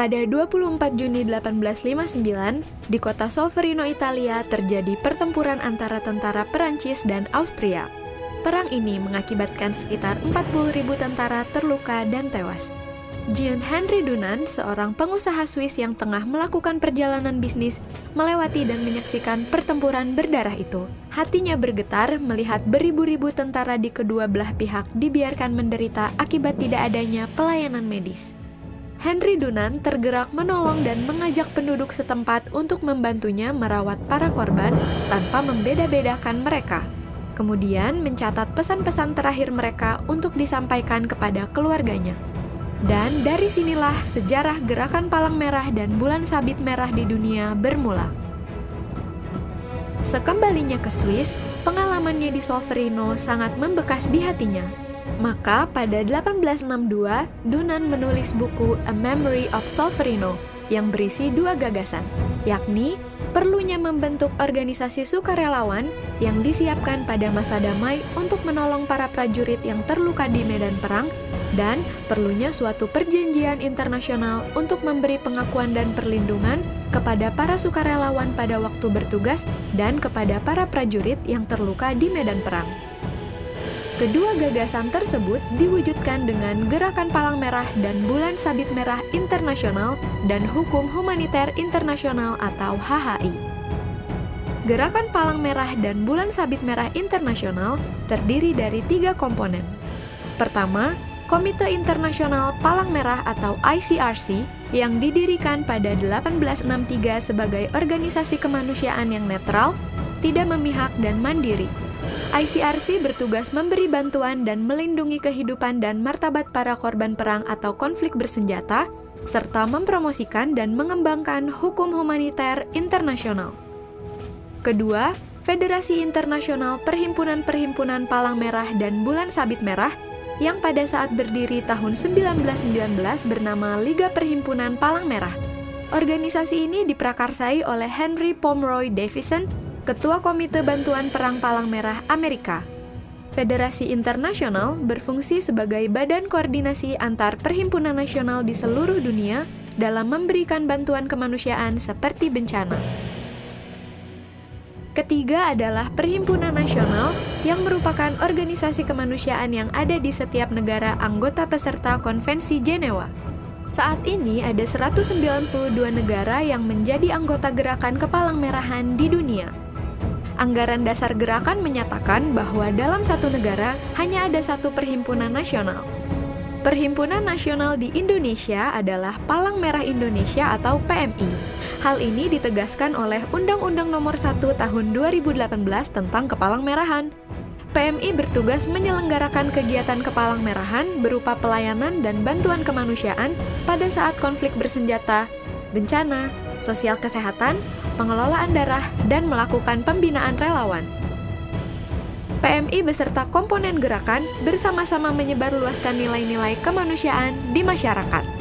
Pada 24 Juni 1859, di kota Solferino, Italia, terjadi pertempuran antara tentara Perancis dan Austria. Perang ini mengakibatkan sekitar 40.000 tentara terluka dan tewas. Jean Henry Dunant, seorang pengusaha Swiss yang tengah melakukan perjalanan bisnis, melewati dan menyaksikan pertempuran berdarah itu. Hatinya bergetar melihat beribu-ribu tentara di kedua belah pihak dibiarkan menderita akibat tidak adanya pelayanan medis. Henry Dunant tergerak menolong dan mengajak penduduk setempat untuk membantunya merawat para korban tanpa membeda-bedakan mereka. Kemudian mencatat pesan-pesan terakhir mereka untuk disampaikan kepada keluarganya. Dan dari sinilah sejarah Gerakan Palang Merah dan Bulan Sabit Merah di dunia bermula. Sekembalinya ke Swiss, pengalamannya di Solferino sangat membekas di hatinya. Maka pada 1862, Dunant menulis buku A Memory of Solferino yang berisi dua gagasan, yakni perlunya membentuk organisasi sukarelawan yang disiapkan pada masa damai untuk menolong para prajurit yang terluka di medan perang, dan perlunya suatu perjanjian internasional untuk memberi pengakuan dan perlindungan kepada para sukarelawan pada waktu bertugas dan kepada para prajurit yang terluka di medan perang. Kedua gagasan tersebut diwujudkan dengan Gerakan Palang Merah dan Bulan Sabit Merah Internasional dan Hukum Humaniter Internasional atau HHI. Gerakan Palang Merah dan Bulan Sabit Merah Internasional terdiri dari 3 komponen. Pertama, Komite Internasional Palang Merah atau ICRC yang didirikan pada 1863 sebagai organisasi kemanusiaan yang netral, tidak memihak dan mandiri. ICRC bertugas memberi bantuan dan melindungi kehidupan dan martabat para korban perang atau konflik bersenjata, serta mempromosikan dan mengembangkan hukum humaniter internasional. Kedua, Federasi Internasional Perhimpunan-Perhimpunan Palang Merah dan Bulan Sabit Merah yang pada saat berdiri tahun 1919 bernama Liga Perhimpunan Palang Merah. Organisasi ini diprakarsai oleh Henry Pomeroy Davison, Ketua Komite Bantuan Perang Palang Merah Amerika. Federasi Internasional berfungsi sebagai badan koordinasi antar perhimpunan nasional di seluruh dunia dalam memberikan bantuan kemanusiaan seperti bencana. Ketiga adalah Perhimpunan Nasional yang merupakan organisasi kemanusiaan yang ada di setiap negara anggota peserta Konvensi Jenewa. Saat ini ada 192 negara yang menjadi anggota Gerakan Kepalang Merahan di dunia. Anggaran dasar gerakan menyatakan bahwa dalam satu negara hanya ada satu perhimpunan nasional. Perhimpunan nasional di Indonesia adalah Palang Merah Indonesia atau PMI. Hal ini ditegaskan oleh Undang-Undang Nomor 1 Tahun 2018 tentang Kepalang Merahan. PMI bertugas menyelenggarakan kegiatan kepalang merahan berupa pelayanan dan bantuan kemanusiaan pada saat konflik bersenjata, bencana, sosial kesehatan, pengelolaan darah, dan melakukan pembinaan relawan. PMI beserta komponen gerakan bersama-sama menyebarluaskan nilai-nilai kemanusiaan di masyarakat.